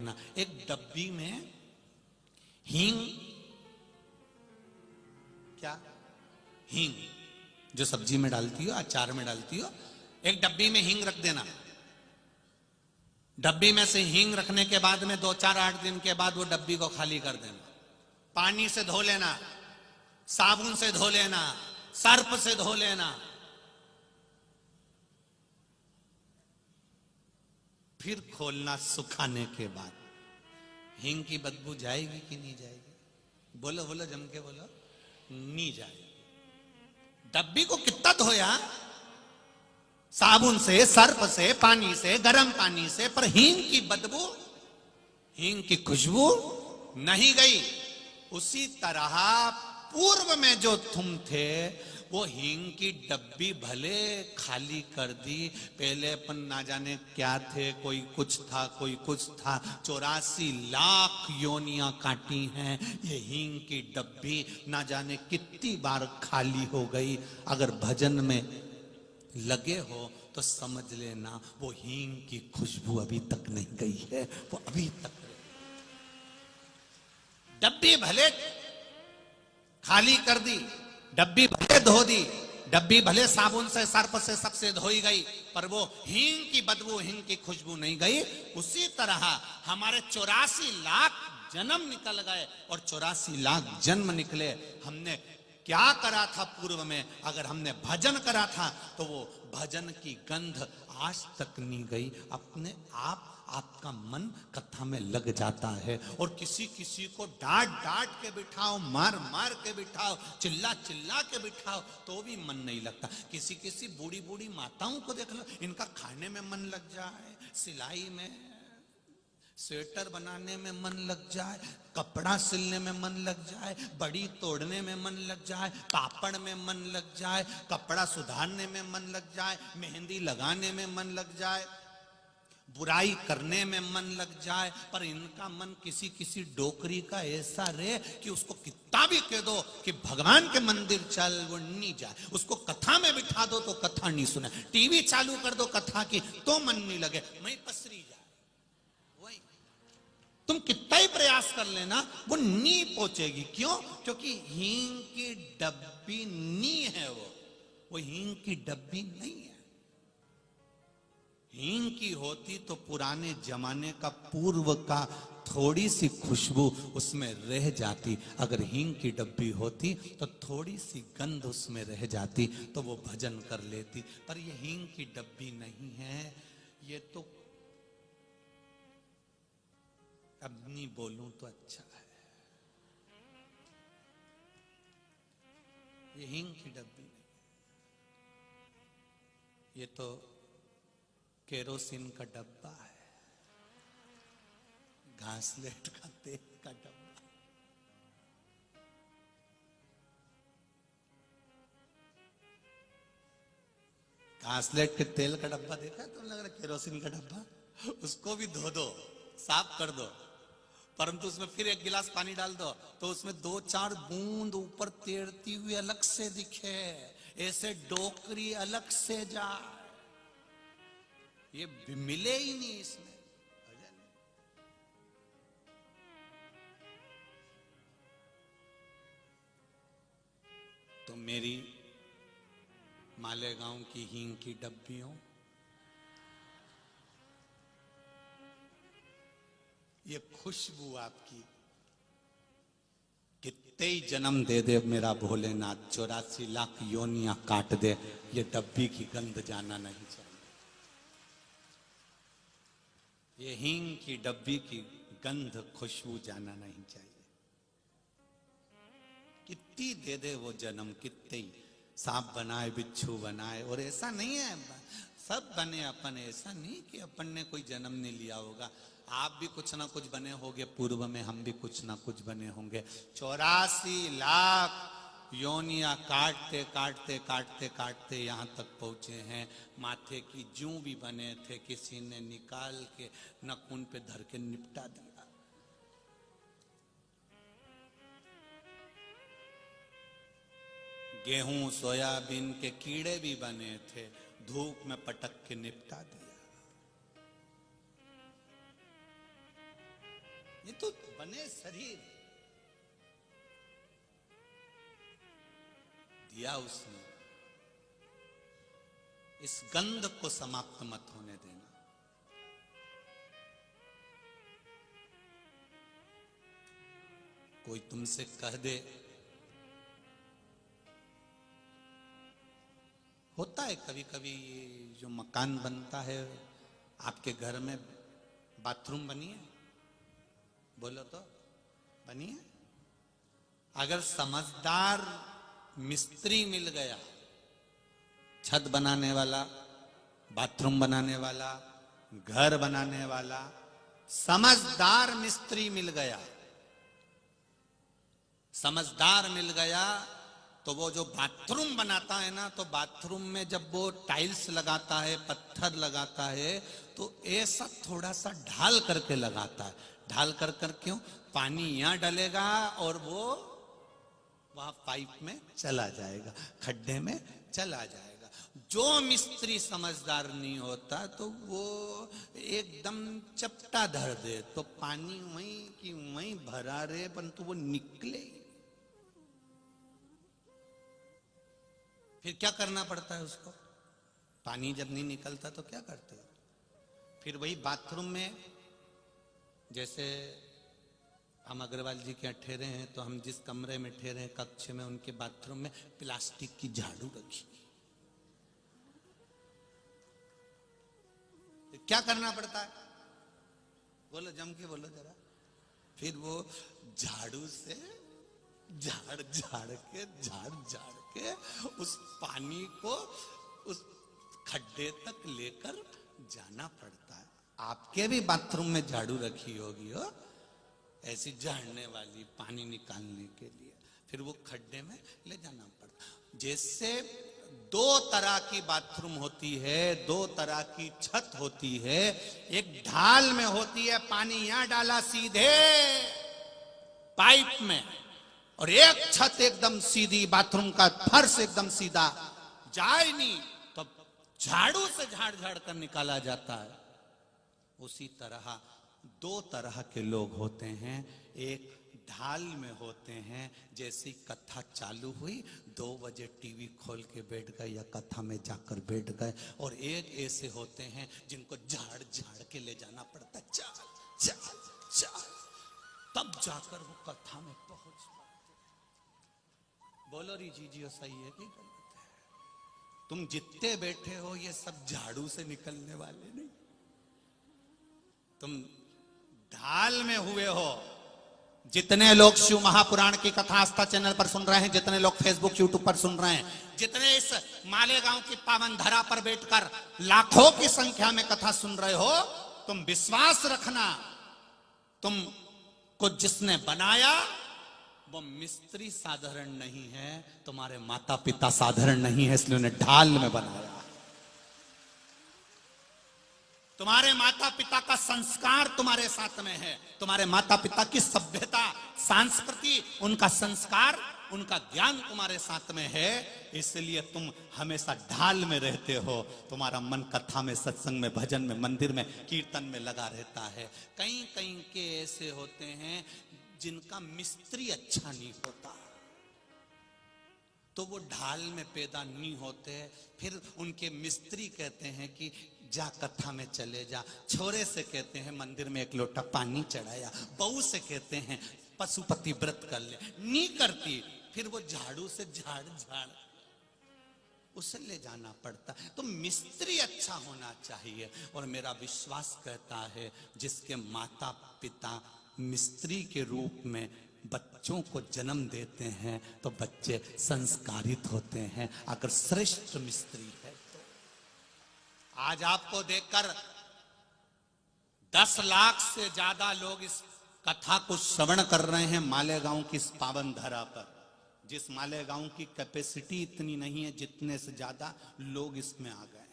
देखना, एक डब्बी में हींग, क्या हींग जो सब्जी में डालती हो, अचार में डालती हो, एक डब्बी में हींग रख देना। डब्बी में से हींग रखने के बाद में 2-4-8 दिन के बाद वो डब्बी को खाली कर देना। पानी से धो लेना, साबुन से धो लेना, सर्फ से धो लेना, फिर खोलना सुखाने के बाद। हींग की बदबू जाएगी कि नहीं जाएगी? बोलो बोलो, जम के बोलो। नहीं जाएगी। डब्बी को कितना धोया, साबुन से, सर्फ से, पानी से, गर्म पानी से, पर हींग की बदबू, हींग की खुशबू नहीं गई। उसी तरह पूर्व में जो तुम थे, वो हींग की डब्बी भले खाली कर दी, पहले अपन ना जाने क्या थे, कोई कुछ था, कोई कुछ था, 84 लाख योनियां काटी हैं, ये हींग की डब्बी ना जाने कितनी बार खाली हो गई। अगर भजन में लगे हो तो समझ लेना वो हींग की खुशबू अभी तक नहीं गई है, वो अभी तक। डब्बी भले खाली कर दी, डब्बी भले धो दी, डब्बी भले साबुन से, सर्फ से, सबसे धोई गई, पर वो हींग की बदबू, हींग की खुशबू नहीं गई। उसी तरह हमारे 84 लाख जन्म निकल गए, और 84 लाख जन्म निकले, हमने क्या करा था पूर्व में? अगर हमने भजन करा था तो वो भजन की गंध आज तक नहीं गई। अपने आप आपका मन कथा में लग जाता है, और किसी किसी को डांट डांट के बिठाओ, मार मार के बिठाओ, चिल्ला चिल्ला के बिठाओ, तो भी मन नहीं लगता। किसी किसी बूढ़ी बूढ़ी माताओं को देख लो, इनका खाने में मन लग जाए, सिलाई में, स्वेटर बनाने में मन लग जाए, कपड़ा सिलने में मन लग जाए, बड़ी तोड़ने में मन लग जाए, पापड़ में मन लग जाए, कपड़ा सुधारने में मन लग जाए, मेहंदी लगाने में मन लग जाए, बुराई करने में मन लग जाए, पर इनका मन किसी किसी डोकरी का ऐसा रे कि उसको कितना भी कह दो कि भगवान के मंदिर चल, वो नहीं जाए। उसको कथा में बिठा दो तो कथा नहीं सुने, टीवी चालू कर दो कथा की तो मन नहीं लगे, मैं पसरी जाए। वही तुम कितना ही प्रयास कर लेना, वो नी पहुंचेगी। क्यों? क्योंकि हींग की डब्बी नी है, वो हींग की डब्बी नहीं है। हींग की होती तो पुराने जमाने का, पूर्व का थोड़ी सी खुशबू उसमें रह जाती। अगर हींग की डब्बी होती तो थोड़ी सी गंध उसमें रह जाती, तो वो भजन कर लेती। पर ये हींग की डब्बी नहीं है। ये तो अब नहीं बोलूं तो अच्छा है, ये हींग की डब्बी नहीं, ये तो केरोसिन का डब्बा है, घासलेट का तेल का डब्बा। घासलेट के तेल का डब्बा देखा है? तुम लग रहा केरोसिन का डब्बा, उसको भी धो दो, साफ कर दो, परंतु उसमें फिर एक गिलास पानी डाल दो तो उसमें 2-4 बूंद ऊपर तैरती हुई अलग से दिखे, ऐसे डोकरी अलग से जाए, ये मिले ही नहीं इसमें। तो मेरी मालेगांव की हींग की डब्बियों, ये खुशबू आपकी कितने ही जन्म दे दे मेरा भोलेनाथ, 84 लाख योनियां काट दे, ये डब्बी की गंध जाना नहीं चाहिए। ये हींग की डब्बी की गंध, खुशबू जाना नहीं चाहिए। कितनी दे दे वो जन्म, कितने ही सांप बनाए, बिच्छू बनाए, और ऐसा नहीं है सब बने अपन, ऐसा नहीं कि अपन ने कोई जन्म नहीं लिया होगा। आप भी कुछ ना कुछ बने होंगे पूर्व में, हम भी कुछ ना कुछ बने होंगे। 84 लाख योनियां काटते काटते काटते काटते यहां तक पहुंचे हैं। माथे की जूं भी बने थे, किसी ने निकाल के नखून पे धर के निपटा दिया। गेहूं सोयाबीन के कीड़े भी बने थे, धूप में पटक के निपटा दिया। ये तो बने शरीर दिया उसने, इस गंध को समाप्त मत होने देना। कोई तुमसे कह दे, होता है कभी कभी जो मकान बनता है, आपके घर में बाथरूम बनी है, बोलो तो बनी है। अगर समझदार मिस्त्री मिल गया, छत बनाने वाला, बाथरूम बनाने वाला, घर बनाने वाला, समझदार मिस्त्री मिल गया, समझदार मिल गया, तो वो जो बाथरूम बनाता है ना, तो बाथरूम में जब वो टाइल्स लगाता है, पत्थर लगाता है, तो ऐसा थोड़ा सा ढाल करके लगाता है। ढाल कर कर क्यों? पानी यहां डलेगा और वो वहां पाइप में चला जाएगा, खड्डे में चला जाएगा। जो मिस्त्री समझदार नहीं होता तो वो एकदम चपटा धर दे, तो पानी वहीं की वहीं भरा रहे, परंतु वो निकले। फिर क्या करना पड़ता है उसको? पानी जब नहीं निकलता तो क्या करते हो? फिर वही बाथरूम में, जैसे हम अग्रवाल जी के यहाँ ठहरे हैं, तो हम जिस कमरे में ठहरे हैं, कक्ष में, उनके बाथरूम में प्लास्टिक की झाड़ू रखी। तो क्या करना पड़ता है? बोलो, जम के बोलो जरा। फिर वो झाड़ू से झाड़ झाड़ के उस पानी को उस खड्डे तक लेकर जाना पड़ता है। आपके भी बाथरूम में झाड़ू रखी होगी हो, ऐसी झाड़ने वाली, पानी निकालने के लिए। फिर वो खड्डे में ले जाना पड़ता। जैसे दो तरह की बाथरूम होती है, दो तरह की छत होती है। एक ढाल में होती है, पानी यहां डाला सीधे पाइप में, और एक छत एकदम सीधी, बाथरूम का फर्श एकदम सीधा, जाए नहीं तो झाड़ू से झाड़ झाड़ कर निकाला जाता है। उसी तरह दो तरह के लोग होते हैं। एक ढाल में होते हैं, जैसी कथा चालू हुई 2 बजे टीवी खोल के बैठ गए या कथा में जाकर बैठ गए। और एक ऐसे होते हैं जिनको झाड़ झाड़ के ले जाना पड़ता, चाल चाल चाल, तब जाकर वो कथा में पहुंच पाते। बोलो री जी सही है कि गलत है? तुम जितने बैठे हो ये सब झाड़ू से निकलने वाले नहीं, तुम ढाल में हुए हो। जितने लोग शिव महापुराण की कथा आस्था चैनल पर सुन रहे हैं, जितने लोग फेसबुक यूट्यूब पर सुन रहे हैं, जितने इस मालेगांव की पावन धरा पर बैठकर लाखों की संख्या में कथा सुन रहे हो, तुम विश्वास रखना, तुमको जिसने बनाया वो मिस्त्री साधारण नहीं है, तुम्हारे माता पिता साधारण नहीं है, इसलिए उन्हें ढाल में बनाया। तुम्हारे माता पिता का संस्कार तुम्हारे साथ में है, तुम्हारे माता पिता की सभ्यता, संस्कृति, उनका संस्कार, उनका ज्ञान तुम्हारे साथ में है, इसलिए तुम हमेशा ढाल में रहते हो। तुम्हारा मन कथा में, सत्संग में, भजन में, मंदिर में, कीर्तन में लगा रहता है। कहीं कहीं के ऐसे होते हैं जिनका मिस्त्री अच्छा नहीं होता, तो वो ढाल में पैदा नहीं होते। फिर उनके मिस्त्री कहते हैं कि जा कथा में चले जा, छोरे से कहते हैं मंदिर में 1 लोटा पानी चढ़ाया, बहू से कहते हैं पशुपति व्रत कर ले, नहीं करती, फिर वो झाड़ू से झाड़ झाड़ उसे ले जाना पड़ता। तो मिस्त्री अच्छा होना चाहिए। और मेरा विश्वास कहता है जिसके माता पिता मिस्त्री के रूप में बच्चों को जन्म देते हैं तो बच्चे संस्कारित होते हैं, अगर श्रेष्ठ मिस्त्री है तो। आज आपको देखकर 10 लाख से ज्यादा लोग इस कथा को श्रवण कर रहे हैं मालेगांव की इस पावन धरा पर। जिस मालेगांव की कैपेसिटी इतनी नहीं है, जितने से ज्यादा लोग इसमें आ गए।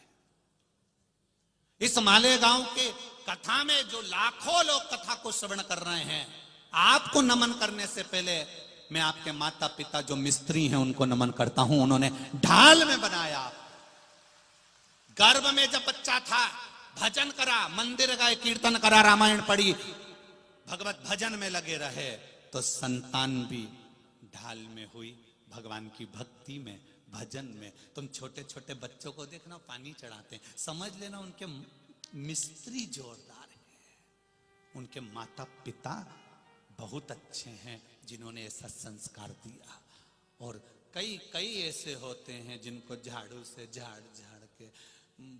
इस मालेगांव के कथा में जो लाखों लोग कथा को श्रवण कर रहे हैं, आपको नमन करने से पहले मैं आपके माता पिता जो मिस्त्री हैं उनको नमन करता हूं। उन्होंने ढाल में बनाया। गर्भ में जब बच्चा था, भजन करा, मंदिर गए, कीर्तन करा, रामायण पढ़ी, भगवत भजन में लगे रहे तो संतान भी ढाल में हुई, भगवान की भक्ति में, भजन में। तुम छोटे छोटे बच्चों को देखना, पानी चढ़ाते हैं, समझ लेना उनके मिस्त्री जोरदार हैं, उनके माता पिता बहुत अच्छे हैं जिन्होंने ऐसा संस्कार दिया। और कई कई ऐसे होते हैं जिनको झाड़ू से झाड़ झाड़ के,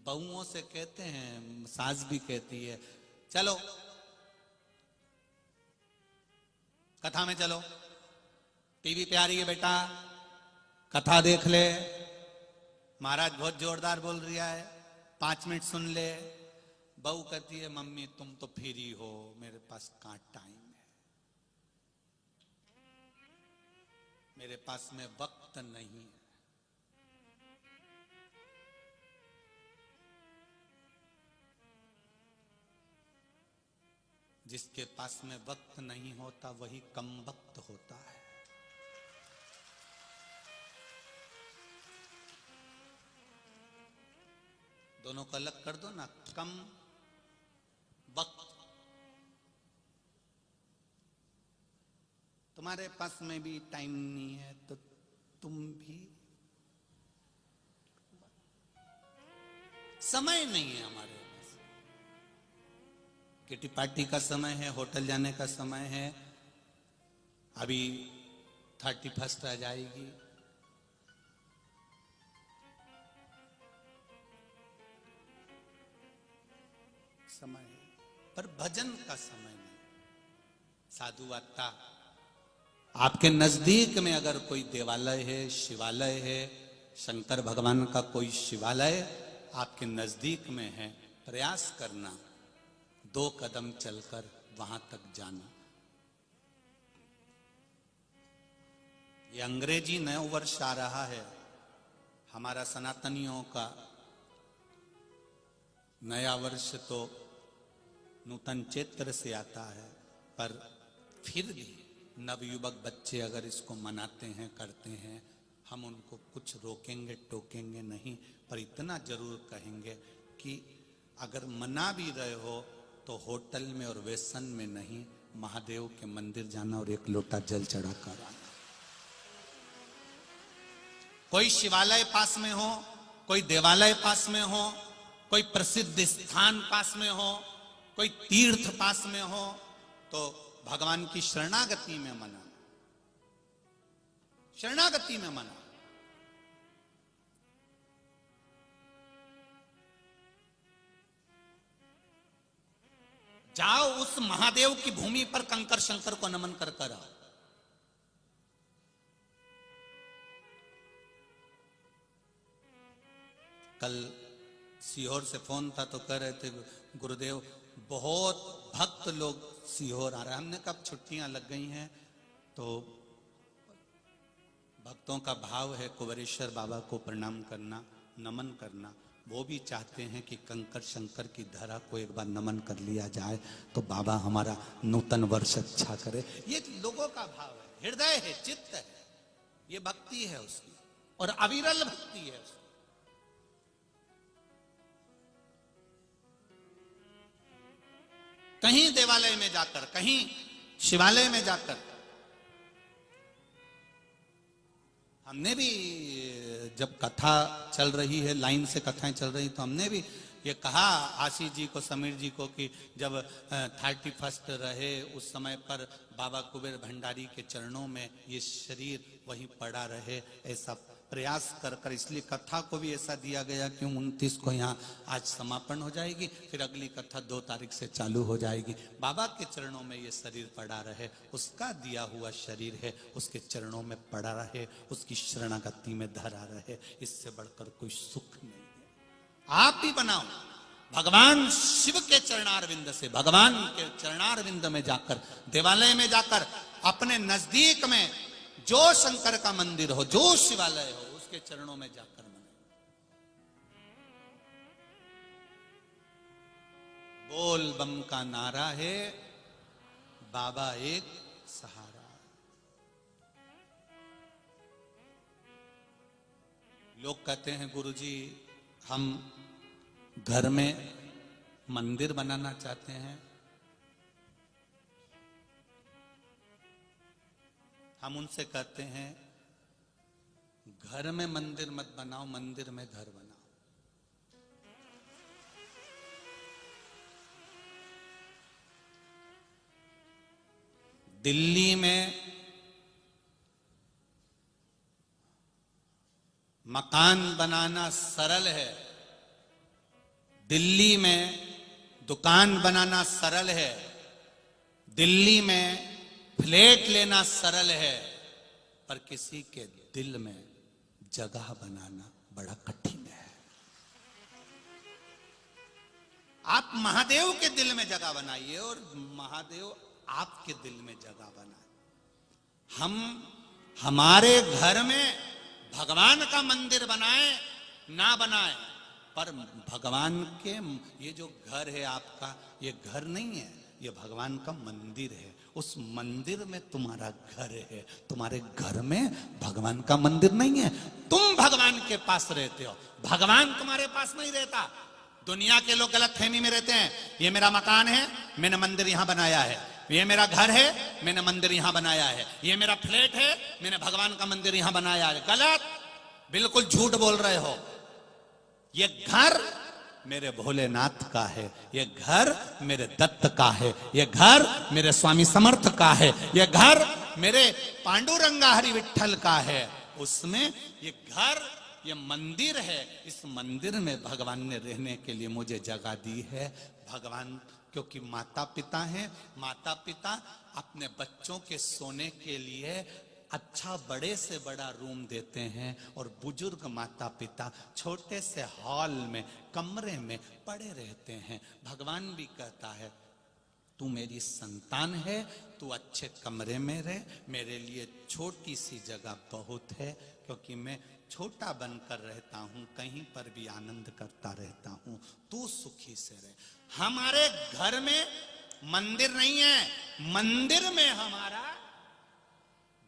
बहुओं से कहते हैं, सास भी कहती है चलो कथा में चलो, टीवी पे आ रही है बेटा, कथा देख ले, महाराज बहुत जोरदार बोल रहा है, 5 मिनट सुन ले। बहू कहती है मम्मी तुम तो फ्री हो, मेरे पास कहां टाइम है, मेरे पास में वक्त नहीं है। जिसके पास में वक्त नहीं होता वही कम वक्त होता है। दोनों को अलग कर दो ना, कम वक्त। तुम्हारे पास में भी टाइम नहीं है तो तुम भी, समय नहीं है हमारे पास। किटी पार्टी का समय है, होटल जाने का समय है, अभी 31 आ जाएगी, समय है, पर भजन का समय नहीं। साधु आता, आपके नजदीक में अगर कोई देवालय है, शिवालय है, शंकर भगवान का कोई शिवालय आपके नजदीक में है, प्रयास करना 2 कदम चलकर वहां तक जाना। ये अंग्रेजी नया वर्ष आ रहा है, हमारा सनातनियों का नया वर्ष तो नूतन चैत्र से आता है, पर फिर भी नवयुवक बच्चे अगर इसको मनाते हैं, करते हैं, हम उनको कुछ रोकेंगे टोकेंगे नहीं, पर इतना जरूर कहेंगे कि अगर मना भी रहे हो तो होटल में और वेसन में नहीं, महादेव के मंदिर जाना और 1 लोटा जल चढ़ा कर आना। कोई शिवालय पास में हो, कोई देवालय पास में हो, कोई प्रसिद्ध स्थान पास में हो, कोई तीर्थ पास में हो, तो भगवान की शरणागति में मना, शरणागति में मना। जाओ उस महादेव की भूमि पर कंकर शंकर को नमन कर कर आओ। कल सीहोर से फोन था तो कह रहे थे गुरुदेव बहुत भक्त लोग सीहोर आ रहे हैं। हमने कब छुट्टियां लग गई हैं तो भक्तों का भाव है कुबेरेश्वर बाबा को प्रणाम करना, नमन करना। वो भी चाहते हैं कि कंकर शंकर की धरा को एक बार नमन कर लिया जाए तो बाबा हमारा नूतन वर्ष अच्छा करे। ये लोगों का भाव है, हृदय है, चित्त है, ये भक्ति है उसकी, और अविरल भक्ति है उसकी। कहीं देवालय में जाकर, कहीं शिवालय में जाकर, हमने भी जब कथा चल रही है, लाइन से कथाएं चल रही, तो हमने भी ये कहा आशीष जी को, समीर जी को कि जब 31 रहे उस समय पर बाबा कुबेर भंडारी के चरणों में ये शरीर वहीं पड़ा रहे, ऐसा प्रयास कर कर, इसलिए कथा को भी ऐसा दिया गया कि 29 को यहाँ आज समापन हो जाएगी, फिर अगली कथा 2 तारीख से चालू हो जाएगी। बाबा के चरणों में ये शरीर पड़ा रहे, उसका दिया हुआ शरीर है, उसके चरणों में पड़ा रहे, उसकी शरणागति में धरा रहे, इससे बढ़कर कोई सुख नहीं है। आप भी बनाओ भगवान शिव के चरणारविंद से, भगवान के चरणारविंद में जाकर, देवालय में जाकर, अपने नजदीक में जो शंकर का मंदिर हो, जो शिवालय हो, उसके चरणों में जाकर मनाए। बोल बम का नारा है, बाबा एक सहारा। लोग कहते हैं गुरुजी हम घर में मंदिर बनाना चाहते हैं, हम उनसे कहते हैं घर में मंदिर मत बनाओ, मंदिर में घर बनाओ। दिल्ली में मकान बनाना सरल है, दिल्ली में दुकान बनाना सरल है, दिल्ली में फ्लैट लेना सरल है, पर किसी के दिल में जगह बनाना बड़ा कठिन है। आप महादेव के दिल में जगह बनाइए और महादेव आपके दिल में जगह बनाए। हम हमारे घर में भगवान का मंदिर बनाए ना बनाए, पर भगवान के ये जो घर है आपका, ये घर नहीं है, ये भगवान का मंदिर है। उस मंदिर में तुम्हारा घर है, तुम्हारे घर में भगवान का मंदिर नहीं है। तुम भगवान के पास रहते हो, भगवान तुम्हारे पास नहीं रहता। दुनिया के लोग गलत फहमी में रहते हैं, ये मेरा मकान है, मैंने मंदिर यहां बनाया है, ये मेरा घर है, मैंने मंदिर यहां बनाया है, ये मेरा फ्लैट है, मैंने भगवान का मंदिर यहां बनाया है। गलत, बिल्कुल झूठ बोल रहे हो। ये घर मेरे भोलेनाथ का है, ये घर मेरे दत्त का है, ये घर मेरे स्वामी समर्थ का है, ये घर मेरे पांडुरंगा हरि विठल का है। उसमें ये घर, ये मंदिर है, इस मंदिर में भगवान ने रहने के लिए मुझे जगह दी है। भगवान क्योंकि माता पिता हैं, माता पिता अपने बच्चों के सोने के लिए अच्छा बड़े से बड़ा रूम देते हैं, और बुजुर्ग माता पिता छोटे से हॉल में, कमरे में पड़े रहते हैं। भगवान भी कहता है तू मेरी संतान है, तू अच्छे कमरे में रह, मेरे लिए छोटी सी जगह बहुत है, क्योंकि मैं छोटा बनकर रहता हूं, कहीं पर भी आनंद करता रहता हूं, तू सुखी से रह। हमारे घर में मंदिर नहीं है, मंदिर में हमारा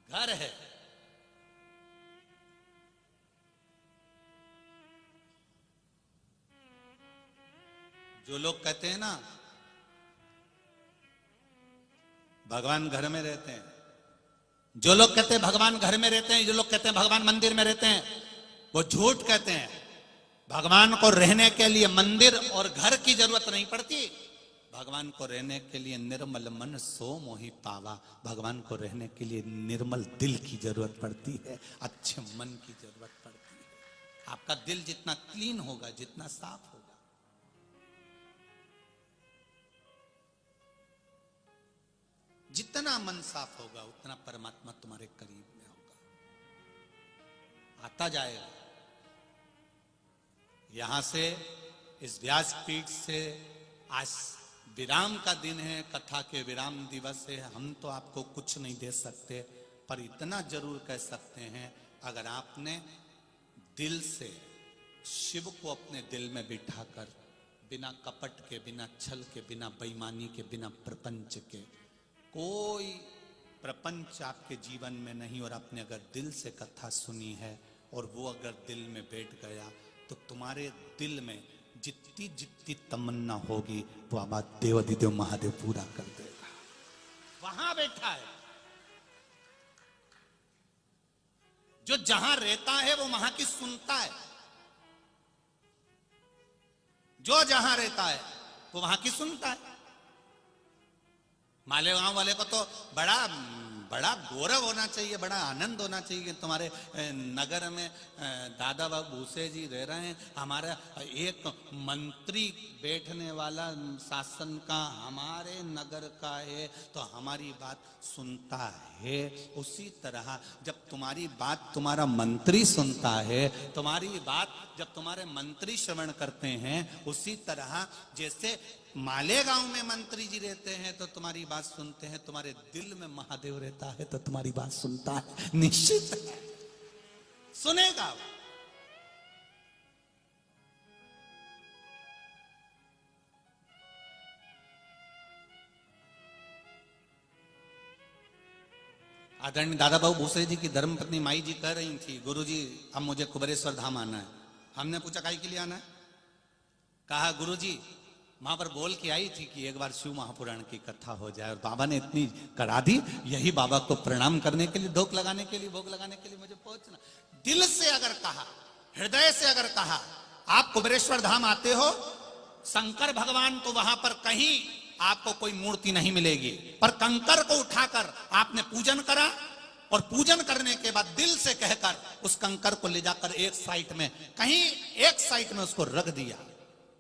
घर है। जो लोग कहते हैं ना भगवान घर में रहते हैं, जो लोग कहते हैं भगवान घर में रहते हैं, जो लोग कहते हैं भगवान मंदिर में रहते हैं, वो झूठ कहते हैं। भगवान को रहने के लिए मंदिर और घर की जरूरत नहीं पड़ती, भगवान को रहने के लिए निर्मल मन सो मोहि पावा, भगवान को रहने के लिए निर्मल दिल की जरूरत पड़ती है, अच्छे मन की जरूरत पड़ती है। आपका दिल जितना क्लीन होगा, जितना साफ होगा, जितना मन साफ होगा, उतना परमात्मा तुम्हारे करीब में होगा, आता जाएगा। यहां से, इस व्यासपीठ से, आज विराम का दिन है, कथा के विराम दिवस है। हम तो आपको कुछ नहीं दे सकते, पर इतना जरूर कह सकते हैं, अगर आपने दिल से शिव को अपने दिल में बिठाकर, बिना कपट के, बिना छल के, बिना बेईमानी के, बिना प्रपंच के, कोई प्रपंच आपके जीवन में नहीं, और आपने अगर दिल से कथा सुनी है और वो अगर दिल में बैठ गया, तो तुम्हारे दिल में जितनी जितनी तमन्ना होगी वो आवाज देवाधिदेव महादेव पूरा कर देगा। वहां बैठा है, जो जहां रहता है वो वहां की सुनता है, जो जहां रहता है वो वहां की सुनता है। मालेगांव वाले को तो बड़ा गौरव होना चाहिए, बड़ा आनंद होना चाहिए कि तुम्हारे नगर में दादा बाबू भूसे जी रह रहे हैं, हमारा एक मंत्री बैठने वाला शासन का हमारे नगर का है, तो हमारी बात सुनता है। उसी तरह जब तुम्हारी बात तुम्हारा मंत्री सुनता है, तुम्हारी बात जब तुम्हारे मंत्री श्रवण करते हैं, उसी तरह जैसे मालेगांव में मंत्री जी रहते हैं तो तुम्हारी बात सुनते हैं, तुम्हारे दिल में महादेव रहता है तो तुम्हारी बात सुनता है, निश्चित है सुनेगा। आदरणीय दादा बाबू भूसे जी की धर्मपत्नी माई जी कह रही थी, गुरुजी अब मुझे कुबेरेश्वर धाम आना है। हमने पूछा काहे के लिए आना है? कहा गुरुजी वहां पर बोल के आई थी कि एक बार शिव महापुराण की कथा हो जाए, और बाबा ने इतनी करा दी। यही बाबा को प्रणाम करने के लिए, धोख लगाने के लिए, भोग लगाने के लिए मुझे पहुंचना। दिल से अगर कहा, हृदय से अगर कहा, आप कुबेरेश्वर धाम आते हो, शंकर भगवान तो वहां पर कहीं आपको कोई मूर्ति नहीं मिलेगी, पर कंकर को उठाकर आपने पूजन करा, और पूजन करने के बाद दिल से कहकर उस कंकर को ले जाकर एक साइड में, कहीं एक साइड में उसको रख दिया,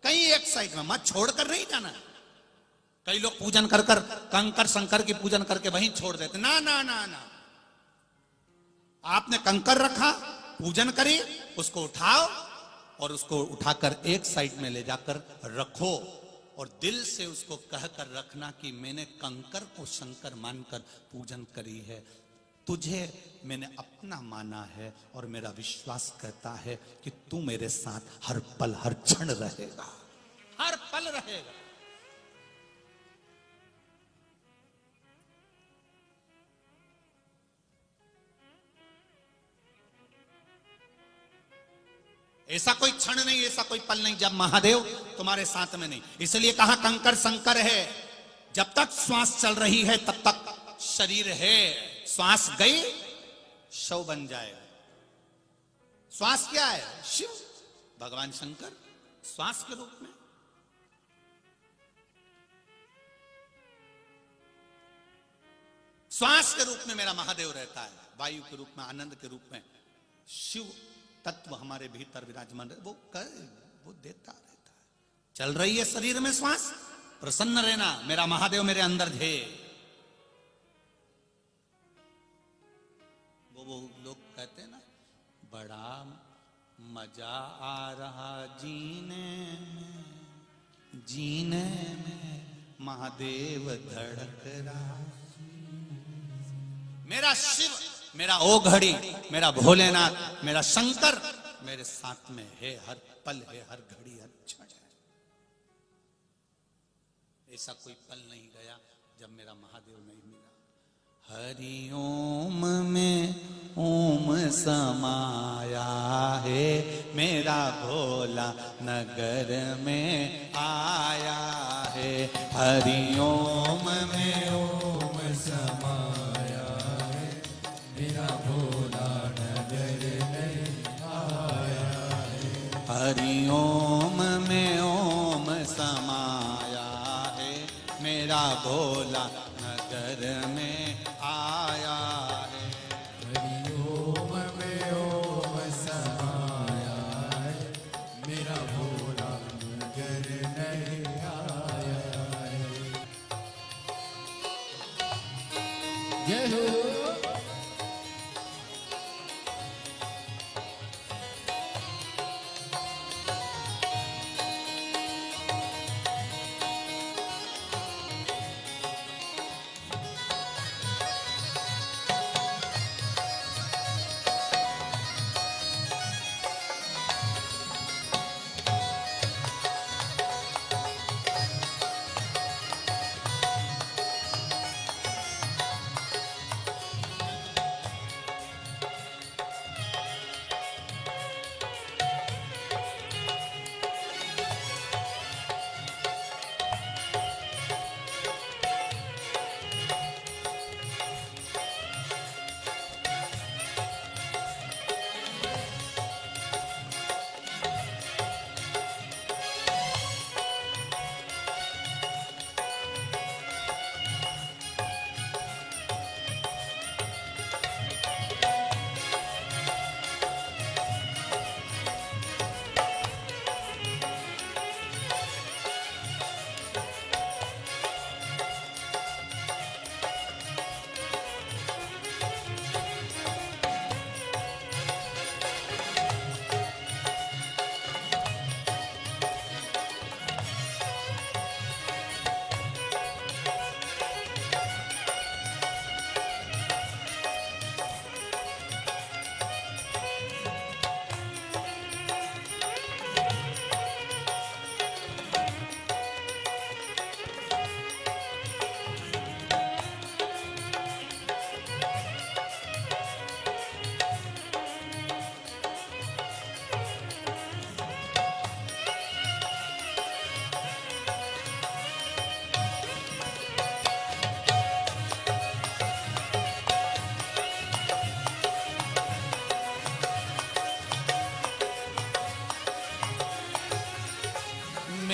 कहीं एक साइड में, मत छोड़कर नहीं जाना। कई लोग पूजन कर कर कंकर शंकर की पूजन करके वहीं छोड़ देते, ना ना ना ना। आपने कंकर रखा, पूजन करी, उसको उठाओ और उसको उठाकर एक साइड में ले जाकर रखो, और दिल से उसको कहकर रखना कि मैंने कंकर को शंकर मानकर पूजन करी है, तुझे मैंने अपना माना है, और मेरा विश्वास कहता है कि तू मेरे साथ हर पल हर क्षण रहेगा, हर पल रहेगा। ऐसा कोई क्षण नहीं, ऐसा कोई पल नहीं जब महादेव तुम्हारे साथ में नहीं। इसलिए कहा कंकर शंकर है, जब तक श्वास चल रही है तब तक शरीर है, श्वास गई शव बन जाएगा। श्वास क्या है? शिव भगवान शंकर श्वास के रूप में। श्वास के रूप में मेरा महादेव रहता है, वायु के रूप में, आनंद के रूप में शिव तत्व हमारे भीतर विराजमान, वो देता रहता है। चल रही है शरीर में श्वास, प्रसन्न रहना, मेरा महादेव मेरे अंदर है। वो लोग कहते हैं ना, बड़ा मजा आ रहा जीने में महादेव धड़क रहा। मेरा शिव, मेरा ओ घड़ी, मेरा भोलेनाथ, मेरा शंकर मेरे साथ में है, हर पल है, हर घड़ी, हर क्षण है। ऐसा कोई पल नहीं गया जब मेरा महादेव नहीं मिला। हरि ओम में ओम समाया है, मेरा भोला नगर में आया है। हरि ओम में ओम समाया है, मेरा भोला नगर में आया है। हरि ओम में ओम समाया है, मेरा भोला नगर में आया है। हरि ओम में ओम समाया है, मेरा भोला नगर में आया है। जय हो।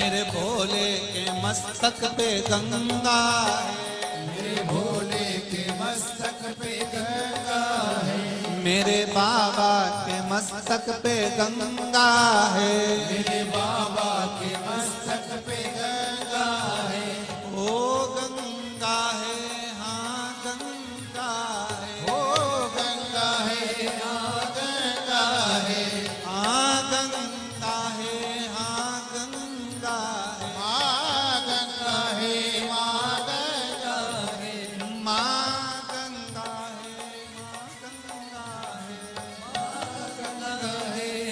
मेरे भोले के मस्तक पे गंगा है, मेरे भोले के मस्तक पे गंगा है, मेरे बाबा के मस्तक पे गंगा है, मेरे बाबा के मस्तक पे गंगा है। ओ गंगा है, हाँ गंगा है, ओ गंगा है, हाँ गंगा है, हाँ गंगा है, हाँ गंगा है, माँ गंगा है, माँ गंगा है, माँ गंगा है,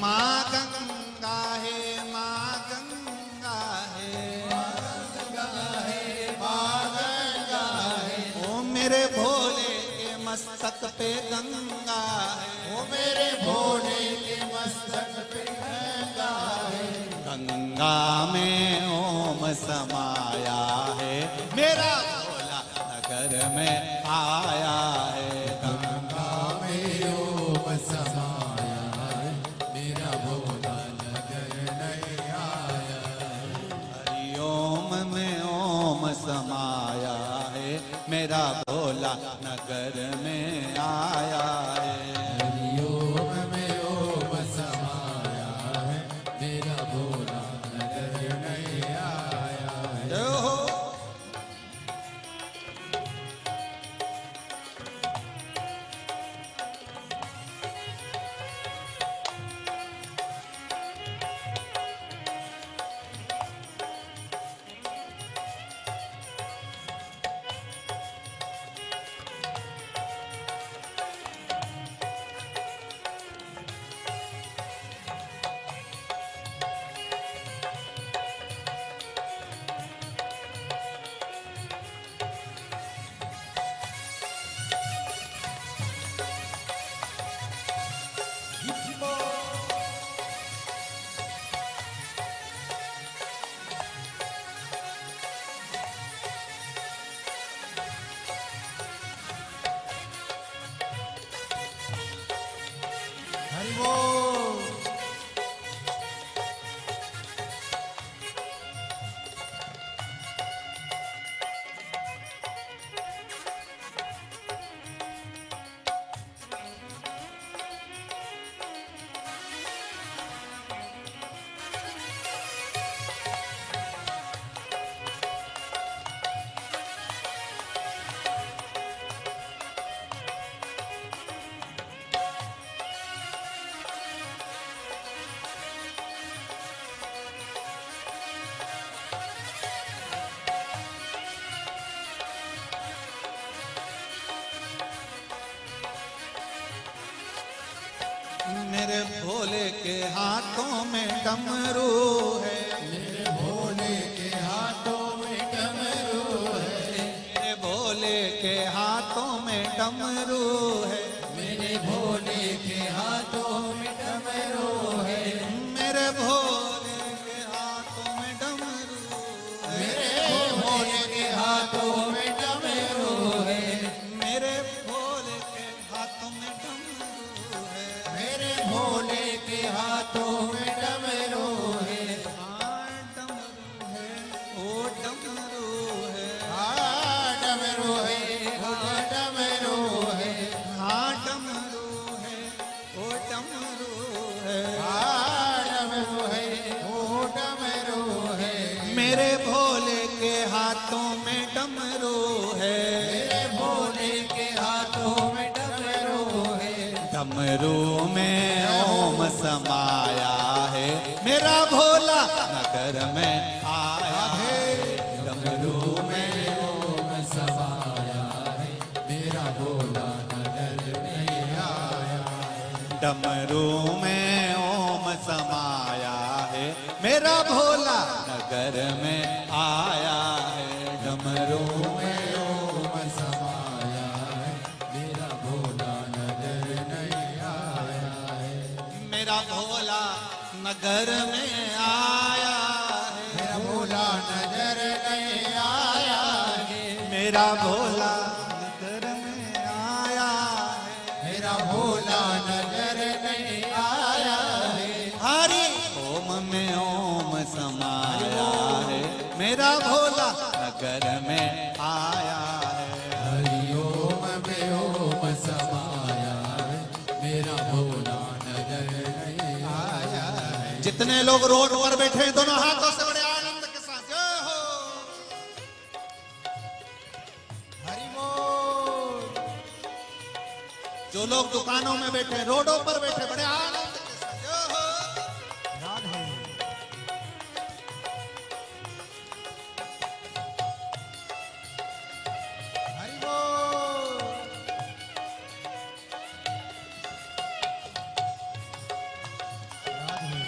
माँ गंगा है, माँ गंगा है, माँ गंगा है, माँ गंगा है। ओ मेरे भोले के मस्तक पे गंगा है, ओ मेरे भोले के मस्तक पे गंगा है, गंगा में ओम समाया है, मेरा भोला नगर में आया है, गंगा में ओम समाया है, मेरा भोला नगर नहीं आया। हरिओम में ओम समाया है, मेरा भोला नगर में आया है। हरिओम में ओम समाया है, मेरा भोला नगर नहीं आया है। जय हो। हरि बोल। मेरे भोले के हाथों में डमरू है, मेरे भोले के हाथों में डमरू है, मेरे भोले के हाथों में डमरू है, मेरे भोले के हाथों में डमरू है, मेरे भोले के हाथों में डमरू है, मेरे भोले के हाथों में डमरू है, मेरे भोले के हाथों में डमरू है, मेरे भोले के हाथों में डमरू है। हाँ डमरू है, ओ डमरू है, हाँ डमरू है, हाँ डमरू है, हाँ डमरू है, ओ डमरू है, हाँ डमरू है, ओ डमरू है। मेरे भोले के हाथों में डमरू है, मेरे भोले के हाथों में डमरू है, डमरू में ओम समाया है, मेरा भोला नगर में आया है, डमरू में ओम समाया है, मेरा भोला नगर नहीं आया। डमरू में ओम समाया है, मेरा भोला नगर में आया है, डमरू में ओम समाया है, मेरा भोला नगर नहीं आया है। मेरा भोला नगर में आया है, मेरा भोला नजर नहीं आया है, मेरा भोला नगर में आया है, मेरा भोला नजर नहीं आया है। हरि ओम नगर में आया है। हरिओम में ओम समाया है, मेरा भोला नगर में आया है। जितने लोग रोड पर बैठे हैं दोनों हाथों से बड़े आनंद के साथ जय हो। हरि बोल। जो लोग दुकानों में बैठे, रोडों पर बैठे, बड़े आनंद के साथ जय हो। राधे। हरि बोल। राधे।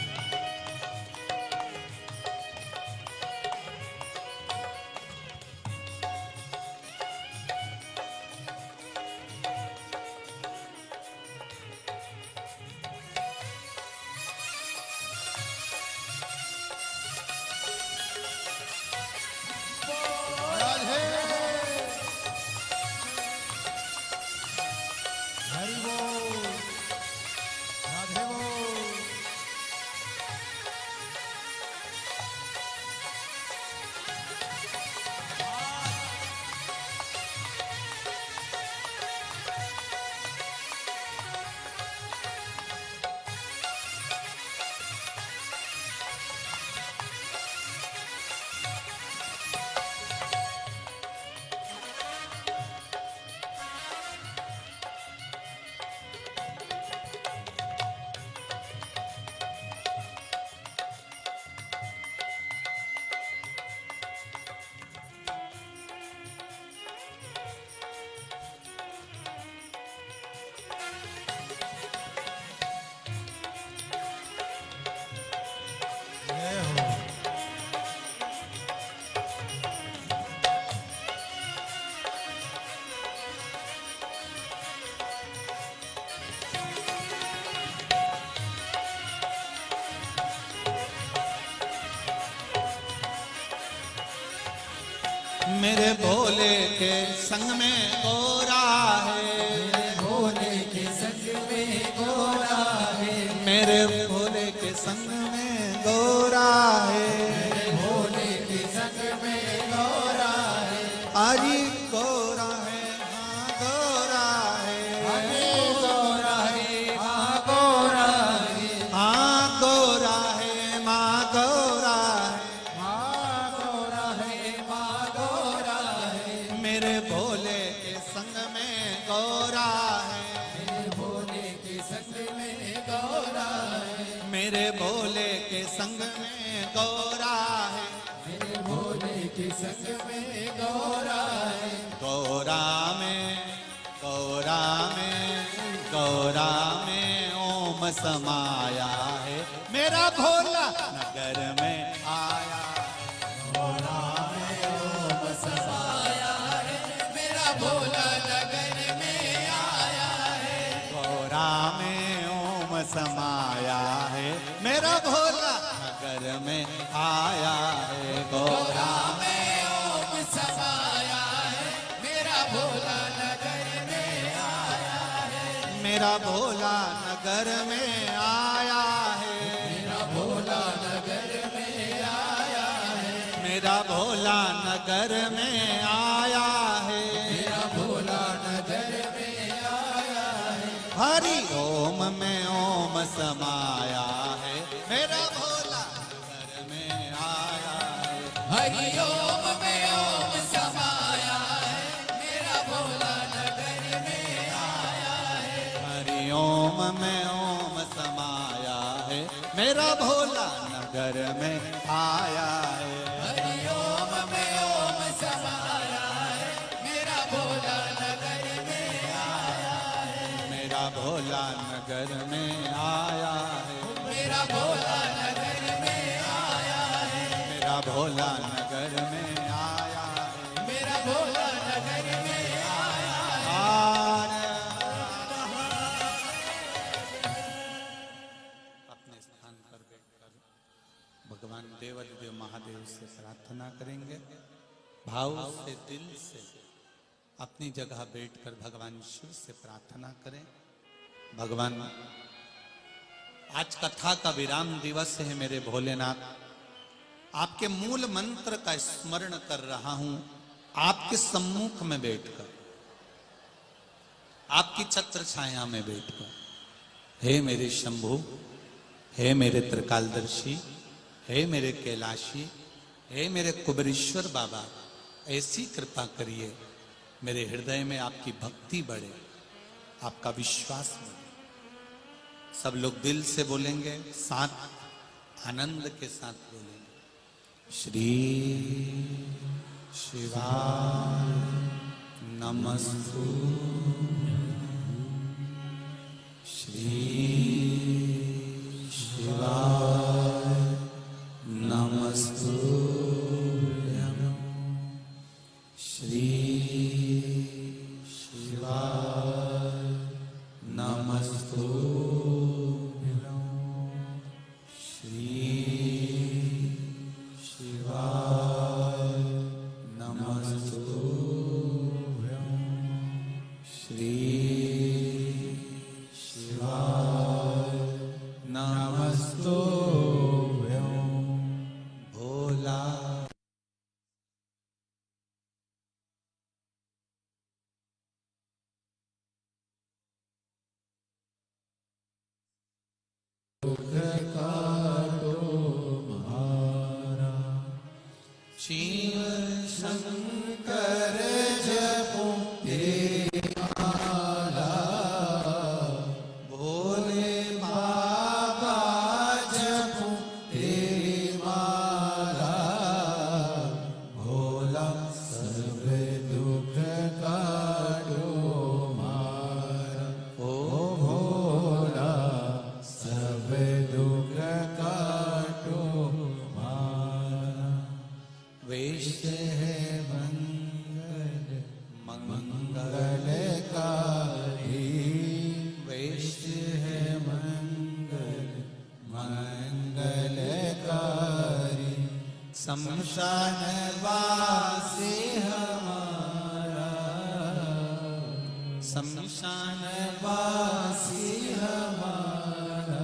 राधे। हरि बोल। राधे बोल। जय हो। मेरे भोले के संग में गोरा है, भोले के संग में गोरा है, मेरे भोले के संग में गोरा है, भोले के संग में गोरा है। आजी गोरा है, हाँ गोरा है, हरे गोरा है, हाँ गोरा है, हाँ गोरा है, माँ गोरा है। हाँ गोरा है, माँ गोरा है। मेरे भोले के संग में गोरा है, मेरे भोले के संग में गोरा है, मेरे भोले के संग में गोरा है, मेरे भोले के संग में गोरा है। गोरा में ओम समाया है, मेरा भोला नगर में आया है। गोरा में ओम समाया है, मेरा भोला नगर में आया है। गोरा में ओम समाया है, मेरा भोला नगर में आया है। गोरा में ओम समाया है, मेरा भोला नगर में आया है। मेरा भोला नगर में आया है, मेरा भोला नगर में आया है, मेरा भोला नगर में आया है। मेरा भोला नगर में आया है। हरि ओम में ओम समाया है, मेरा भोला नगर में आया है। हरि ओम में ओम समाया है, मेरा भोला नगर में आया है। हरि ओम में ओम समाया है, मेरा भोला नगर में आया है। हरि ओम में ओम समाया है, मेरा भोला नगर में आया है। मेरा भोला नगर में आया है, मेरा भोला नगर में आया है, मेरा भोला नगर में आया है। मेरा भोला नगर में आया है। अपने स्थान पर बैठकर भगवान देवाधिदेव महादेव से प्रार्थना करेंगे। भाव से, दिल से अपनी जगह बैठकर भगवान शिव से प्रार्थना करें। भगवान, आज कथा का विराम दिवस है मेरे भोलेनाथ। आपके मूल मंत्र का स्मरण कर रहा हूं, आपके सम्मुख में बैठकर, आपकी छत्र छाया में बैठकर। हे मेरे शंभु, हे मेरे त्रिकालदर्शी, हे मेरे कैलाशी, हे मेरे कुबेरेश्वर बाबा, ऐसी कृपा करिए मेरे हृदय में आपकी भक्ति बढ़े, आपका विश्वास बढ़े। सब लोग दिल से बोलेंगे, साथ आनंद के साथ बोलेंगे। श्री शिवाय नमस्तु, श्री शिवाय नमस्तु, श्री शिवाय नमस्तु, श्री शिवाय नमस्तु, श्री शिवाय नमस्तु भोला। शिव शंकर जपो माला, भोले बाबा जपो माला, भोला सब दुख काटो मारा, ओ भोला सब दुख काटो मारा। वैश्य है मंगल मंगलकारी, वैश्य है मंगल मंगलकारी, शमशान वासी हमारा, शमशान वासी हमारा,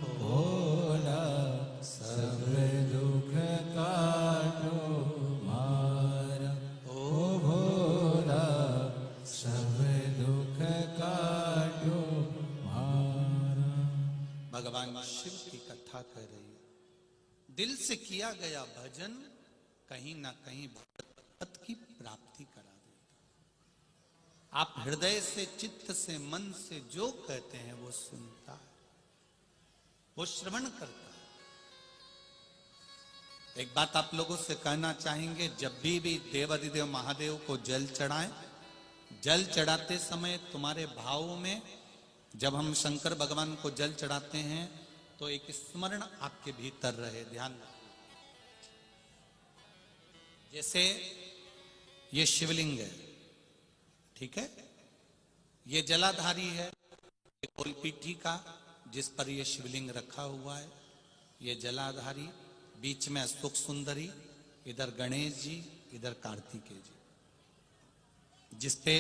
भोला सब दुख काटो मारा, ओ भोला सब दुख काटो मारा। भगवान शिव की कथा कर रही है। दिल से किया गया भजन कहीं ना कहीं भगवत की प्राप्ति करा देता। आप हृदय से, चित्त से, मन से जो कहते हैं वो सुनता है, वो श्रवण करता है। एक बात आप लोगों से कहना चाहेंगे, जब भी देवाधिदेव महादेव को जल चढ़ाएं, जल चढ़ाते समय तुम्हारे भावों में, जब हम शंकर भगवान को जल चढ़ाते हैं तो एक स्मरण आपके भीतर रहे। ध्यान रखिए, जैसे ये शिवलिंग है, ठीक है, ये जलाधारी है, ये गोलपीठी का जिस पर ये शिवलिंग रखा हुआ है, ये जलाधारी, बीच में अशोक सुंदरी, इधर गणेश जी, इधर कार्तिकेय जी, जिस पे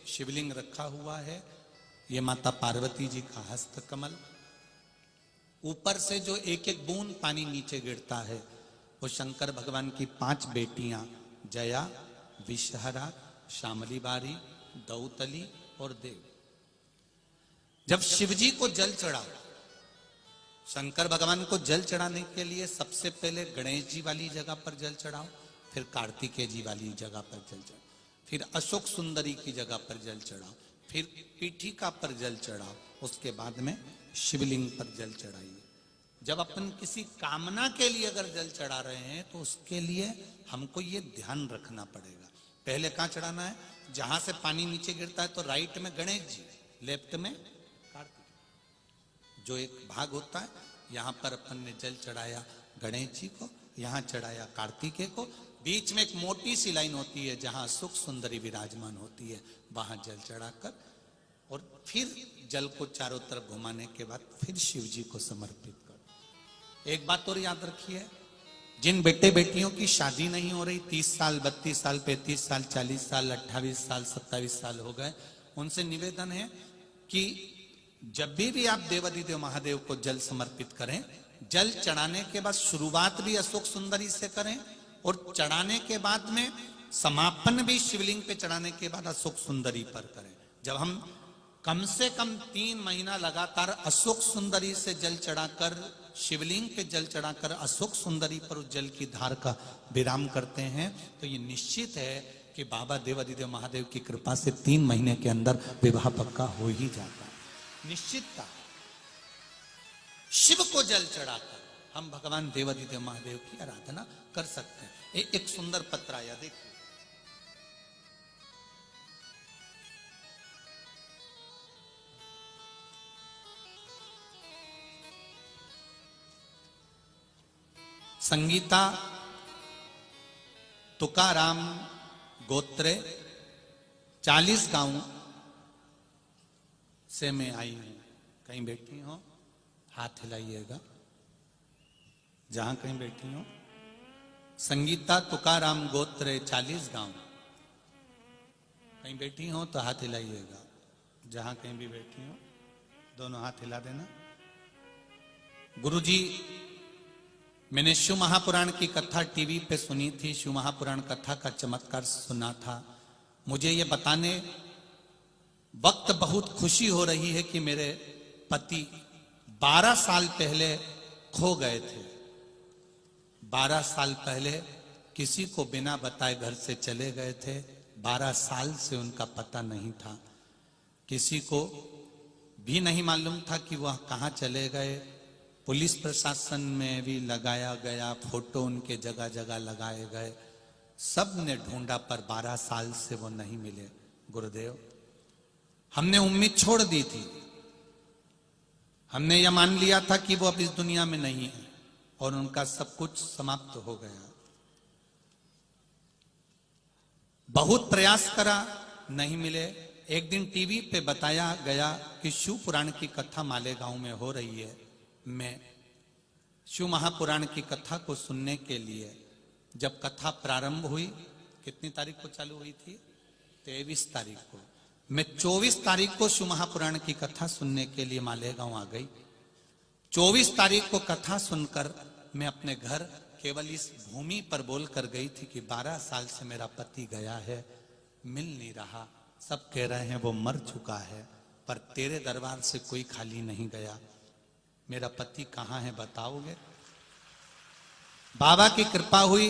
शिवलिंग रखा हुआ है, ये माता पार्वती जी का हस्त कमल। ऊपर से जो एक एक बूंद पानी नीचे गिरता है वो शंकर भगवान की 5 बेटियां जया, विषहरा, श्यामली बारी, दौतली और देव। जब शिवजी को जल चढ़ाओ, शंकर भगवान को जल चढ़ाने के लिए सबसे पहले गणेश जी वाली जगह पर जल चढ़ाओ, फिर कार्तिकेय जी वाली जगह पर जल चढ़ाओ, फिर अशोक सुंदरी की जगह पर जल चढ़ाओ, फिर पीठिका पर जल चढ़ाओ, उसके बाद में शिवलिंग पर जल चढ़ाइए। जब अपन किसी कामना के लिए अगर जल चढ़ा रहे हैं तो उसके लिए हमको ये ध्यान रखना पड़ेगा। पहले कहां चढ़ाना है? जहां से पानी नीचे गिरता है तो राइट में गणेश जी, लेफ्ट में कार्तिक, जो एक भाग होता है, यहां पर अपन ने जल चढ़ाया गणेश जी को, यहां चढ़ाया कार्तिकेय को, बीच में एक मोटी सी लाइन होती है जहां सुख सुंदरी विराजमान होती है, वहां जल चढ़ाकर और फिर जल को चारों तरफ घुमाने के बाद फिर शिव जी को समर्पित करो। एक बात और याद रखिए, जिन बेटे बेटियों की शादी नहीं हो रही, 30 साल, 32 साल, 35 साल, 40 साल, 28 साल, 27 साल हो गए, उनसे निवेदन है कि जब भी आप देवाधिदेव महादेव को जल समर्पित करें जल चढ़ाने के बाद शुरुआत भी अशोक सुंदरी से करें और चढ़ाने के बाद में समापन भी शिवलिंग पे चढ़ाने के बाद अशोक सुंदरी पर करें। जब हम कम से कम 3 महीना लगातार अशोक सुंदरी से जल चढ़ाकर शिवलिंग पे जल चढ़ाकर अशोक सुंदरी पर उस जल की धार का विराम करते हैं तो ये निश्चित है कि बाबा देवादिदेव महादेव की कृपा से 3 महीने के अंदर विवाह पक्का हो ही जाता है। निश्चितता शिव को जल चढ़ाकर हम भगवान देवादिदेव महादेव की आराधना कर सकते हैं। एक सुंदर पत्र आया, देखिए। संगीता तुकाराम गोत्रे 40 गांव से मैं आई हूं। कहीं बैठी हो हाथ हिलाइएगा, जहां कहीं बैठी हो। संगीता तुकाराम गोत्रे 40 गांव, कहीं बैठी हो तो हाथ हिलाइएगा, जहां कहीं भी बैठी हो दोनों हाथ हिला देना। गुरुजी, मैंने शिव महापुराण की कथा टीवी पे सुनी थी, शिव महापुराण कथा का चमत्कार सुना था। मुझे ये बताने वक्त बहुत खुशी हो रही है कि मेरे पति 12 साल पहले खो गए थे। 12 साल पहले किसी को बिना बताए घर से चले गए थे। 12 साल से उनका पता नहीं था, किसी को भी नहीं मालूम था कि वह कहाँ चले गए। पुलिस प्रशासन में भी लगाया गया, फोटो उनके जगह जगह लगाए गए, सब ने ढूंढा पर 12 साल से वो नहीं मिले। गुरुदेव, हमने उम्मीद छोड़ दी थी, हमने यह मान लिया था कि वो अब इस दुनिया में नहीं है और उनका सब कुछ समाप्त हो गया। बहुत प्रयास करा, नहीं मिले। एक दिन टीवी पे बताया गया कि शिव पुराण की कथा मालेगांव में हो रही है। मैं शिव महापुराण की कथा को सुनने के लिए जब कथा प्रारंभ हुई, कितनी तारीख को चालू हुई थी? 23 तारीख को। मैं 24 तारीख को शिव महापुराण की कथा सुनने के लिए मालेगांव आ गई। 24 तारीख को कथा सुनकर मैं अपने घर केवल इस भूमि पर बोलकर गई थी कि 12 साल से मेरा पति गया है, मिल नहीं रहा। सब कह रहे हैं वो मर चुका है, पर तेरे दरबार से कोई खाली नहीं गया। मेरा पति कहाँ है बताओगे? बाबा की कृपा हुई।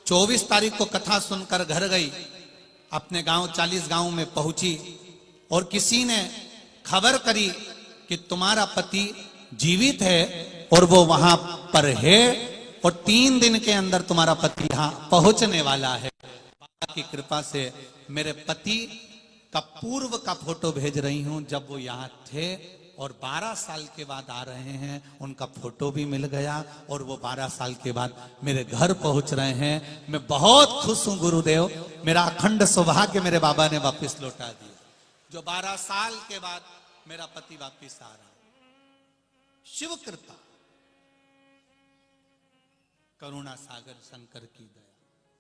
24 तारीख को कथा सुनकर घर गई, अपने गांव 40 गांव में पहुंची और किसी ने खबर करी कि तुम्हारा पति जीवित है और वो वहां पर है और 3 दिन के अंदर तुम्हारा पति यहां पहुंचने वाला है। बाबा की कृपा से मेरे पति का पूर्व का फोटो भेज रही हूं, जब वो यहां थे और 12 साल के बाद आ रहे हैं। उनका फोटो भी मिल गया और वो 12 साल के बाद मेरे घर पहुंच रहे हैं। मैं बहुत खुश हूं गुरुदेव, मेरा अखंड सौभाग्य मेरे बाबा ने वापस लौटा दिया। जो 12 साल के बाद मेरा पति वापस आ रहा है। शिव कृपा, करुणा सागर शंकर की दया,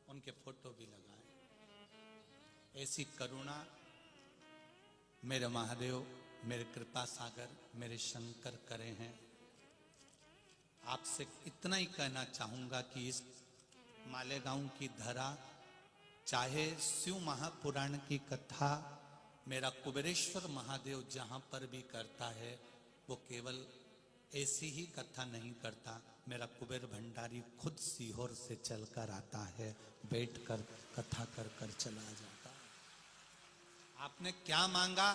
उनके फोटो भी लगाए। ऐसी करुणा मेरे महादेव, मेरे कृपा सागर, मेरे शंकर करे हैं। आपसे इतना ही कहना चाहूंगा कि इस मालेगांव की धरा, चाहे शिव महापुराण की कथा मेरा कुबेरेश्वर महादेव जहां पर भी करता है, वो केवल ऐसी ही कथा नहीं करता। मेरा कुबेर भंडारी खुद सीहोर से चलकर आता है, बैठकर कथा कर कर चला जाता है। आपने क्या मांगा,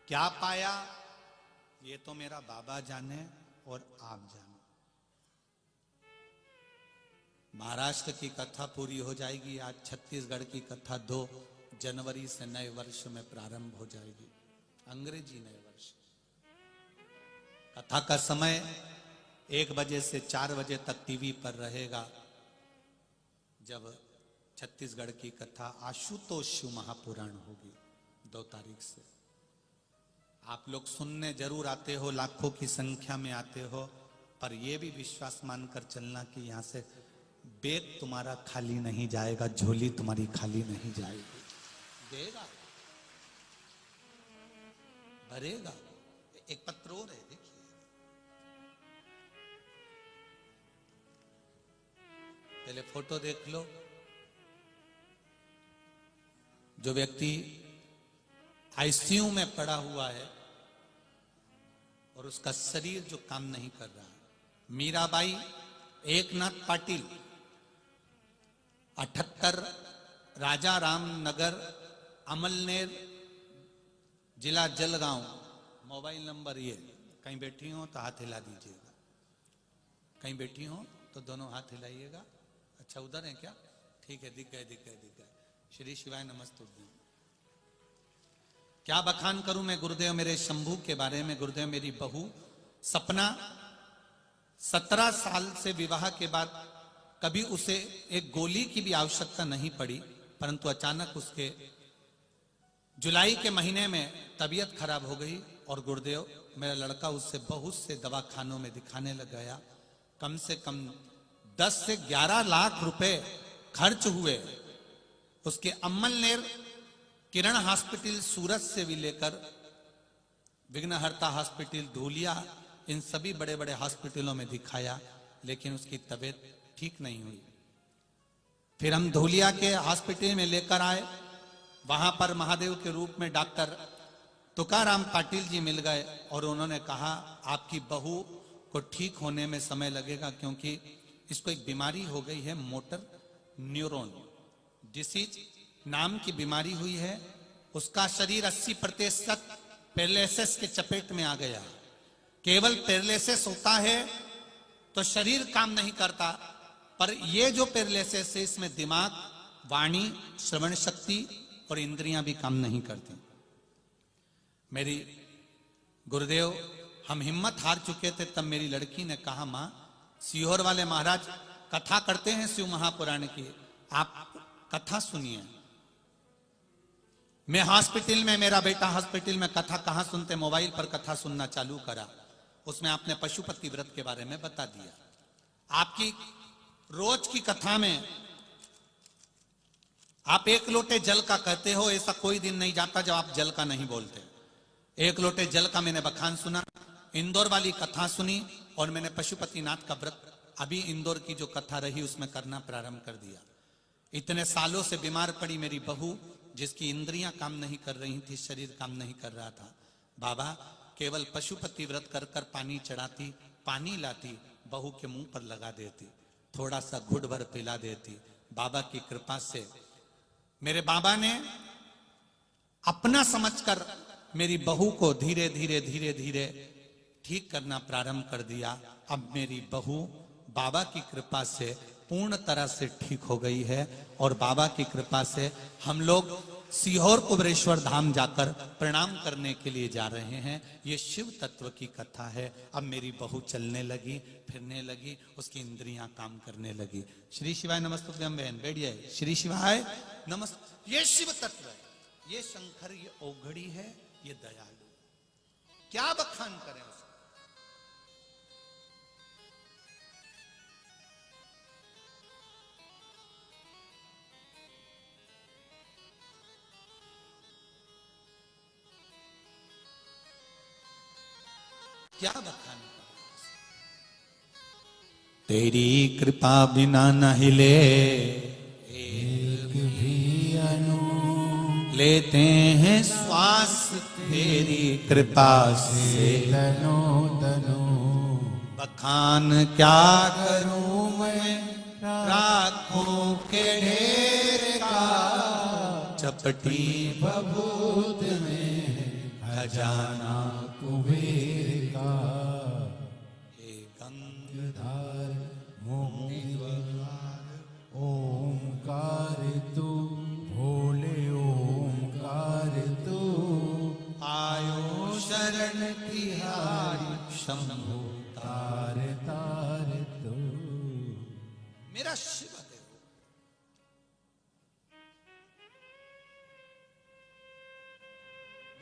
क्या पाया, ये तो मेरा बाबा जाने और आप जाने। महाराष्ट्र की कथा पूरी हो जाएगी आज। छत्तीसगढ़ की कथा 2 जनवरी से नए वर्ष में प्रारंभ हो जाएगी, अंग्रेजी नए वर्ष। कथा का समय 1 बजे से 4 बजे तक टीवी पर रहेगा। जब छत्तीसगढ़ की कथा आशुतोष शिव महापुराण होगी 2 तारीख से। आप लोग सुनने जरूर आते हो, लाखों की संख्या में आते हो, पर यह भी विश्वास मानकर चलना कि यहां से बैग तुम्हारा खाली नहीं जाएगा, झोली तुम्हारी खाली नहीं जाएगी। देगा, भरेगा। एक पत्र और है, देखिए। पहले फोटो देख लो। जो व्यक्ति आईसीयू में पड़ा हुआ है और उसका शरीर जो काम नहीं कर रहा। मीराबाई एकनाथ पाटिल 78 राजा राम नगर अमलनेर जिला जलगांव। मोबाइल नंबर ये। कहीं बैठी हो तो हाथ हिला दीजिएगा, कहीं बैठी हो तो दोनों हाथ हिलाइएगा। अच्छा उधर है क्या? ठीक है, दिख गए। श्री शिवाय नमस्तुभ्यं। क्या बखान करूं मैं गुरुदेव मेरे शंभू के बारे में। गुरुदेव मेरी बहू सपना 17 साल से विवाह के बाद कभी उसे एक गोली की भी आवश्यकता नहीं पड़ी, परंतु अचानक उसके जुलाई के महीने में तबीयत खराब हो गई और गुरुदेव मेरा लड़का उससे बहुत से दवाखानों में दिखाने लग गया। कम से कम 10 से 11 लाख रुपए खर्च हुए। उसके अमलनेर किरण हॉस्पिटल सूरत से भी लेकर विघ्नहर्ता हॉस्पिटल धूलिया, इन सभी बड़े बड़े हॉस्पिटलों में दिखाया, लेकिन उसकी तबीयत ठीक नहीं हुई। फिर हम धूलिया के हॉस्पिटल में लेकर आए। वहां पर महादेव के रूप में डॉक्टर तुकाराम पाटिल जी मिल गए और उन्होंने कहा आपकी बहू को ठीक होने में समय लगेगा, क्योंकि इसको एक बीमारी हो गई है, मोटर न्यूरॉन डिसीज नाम की बीमारी हुई है। उसका शरीर 80% पैरालिसिस के चपेट में आ गया। केवल पैरालिसिस होता है तो शरीर काम नहीं करता, पर ये जो पैरालिसिस है इसमें दिमाग, वाणी, श्रवण शक्ति और इंद्रियां भी काम नहीं करती। मेरी गुरुदेव हम हिम्मत हार चुके थे, तब मेरी लड़की ने कहा मां सीहोर वाले महाराज कथा करते हैं शिव महापुराण की, आप कथा सुनिए। मैं हॉस्पिटल में, मेरा बेटा हॉस्पिटल में कथा कहां सुनते, मोबाइल पर कथा सुनना चालू करा। उसमें आपने पशुपति व्रत के बारे में बता दिया। आपकी रोज की कथा में आप 1 लोटे जल का कहते हो, ऐसा कोई दिन नहीं जाता जब आप जल का नहीं बोलते। 1 लोटे जल का मैंने बखान सुना, इंदौर वाली कथा सुनी और मैंने पशुपतिनाथ का व्रत अभी इंदौर की जो कथा रही उसमें करना प्रारंभ कर दिया। इतने सालों से बीमार पड़ी मेरी बहू, जिसकी इंद्रियां काम नहीं कर रही थी, शरीर काम नहीं कर रहा था। बाबा केवल पशुपति व्रत कर कर पानी चढ़ाती, पानी लाती, बहू के मुंह पर लगा देती, थोड़ा सा घुट भर पिला देती। बाबा की कृपा से मेरे बाबा ने अपना समझकर मेरी बहू को धीरे धीरे ठीक करना प्रारंभ कर दिया। अब मेरी बहू बाबा की कृपा से पूर्ण तरह से ठीक हो गई है और बाबा की कृपा से हम लोग सीहोर कुबरेश्वर धाम जाकर प्रणाम करने के लिए जा रहे हैं। ये शिव तत्व की कथा है। अब मेरी बहू चलने लगी, फिरने लगी, उसकी इंद्रियां काम करने लगी। श्री शिवाय नमस्तुभ्यं बहन, बैठिए। श्री शिवाय नमस्ते। ये शिव तत्व है, ये शंकर, ये औघड़ी है, ये दयालु। क्या बखान करें उसको। क्या बखान करें। तेरी कृपा बिना न हिले एक भी अनु, लेते हैं श्वास तेरी कृपा से तनो तनो। बखान क्या करूं मैं राखों के ढेर का, चपटी बबूत में खजाना कुबेर का। हे गंगाधर मोहिद्वार ओंकार तू, भोले ओंकार तू, आयो शरण तिहारी शंभु तार तार तू। मेरा शिव देव,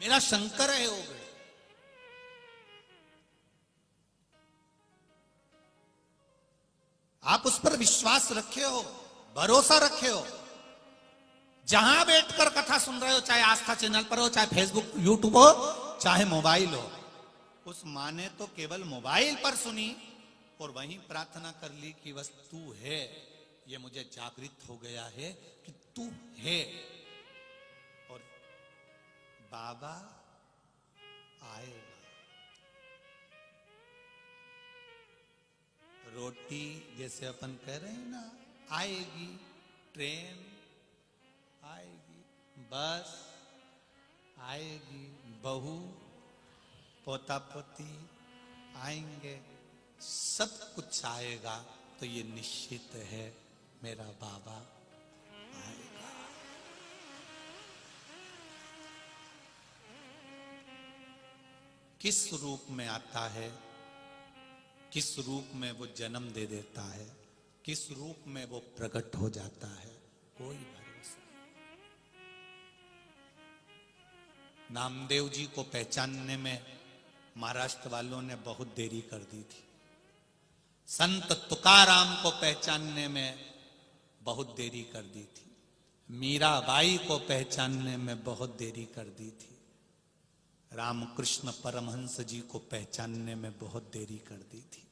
मेरा शंकर है वो। आप उस पर विश्वास रखे हो, भरोसा रखे हो। जहां बैठकर कथा सुन रहे हो, चाहे आस्था चैनल पर हो, चाहे फेसबुक यूट्यूब हो, चाहे मोबाइल हो, उस माँ ने तो केवल मोबाइल पर सुनी और वहीं प्रार्थना कर ली कि वस्तु है, ये मुझे जागृत हो गया है कि तू है और बाबा आएगा। रोटी जैसे अपन कह रहे हैं ना, आएगी, ट्रेन आएगी, बस आएगी, बहू पोता पोती आएंगे, सब कुछ आएगा। तो ये निश्चित है मेरा बाबा आएगा। किस रूप में आता है, किस रूप में वो जन्म दे देता है, किस रूप में वो प्रकट हो जाता है, कोई भरोसा नहीं। नामदेव जी को पहचानने में महाराष्ट्र वालों ने बहुत देरी कर दी थी। संत तुकाराम को पहचानने में बहुत देरी कर दी थी। मीराबाई को पहचानने में बहुत देरी कर दी थी। रामकृष्ण परमहंस जी को पहचानने में बहुत देरी कर दी थी।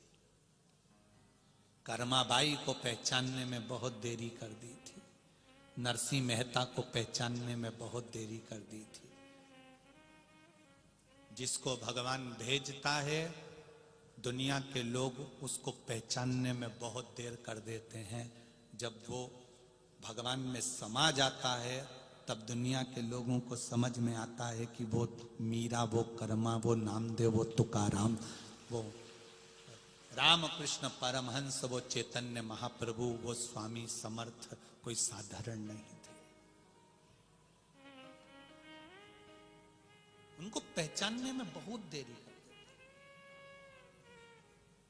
कर्माबाई को पहचानने में बहुत देरी कर दी थी। नरसिंह मेहता को पहचानने में बहुत देरी कर दी थी। जिसको भगवान भेजता है, दुनिया के लोग उसको पहचानने में बहुत देर कर देते हैं। जब वो भगवान में समा जाता है, तब दुनिया के लोगों को समझ में आता है कि वो मीरा, वो कर्मा, वो नामदेव, वो तुकाराम, वो रामकृष्ण परमहंस, वो चैतन्य महाप्रभु, वो स्वामी समर्थ कोई साधारण नहीं थे। उनको पहचानने में बहुत देरी है।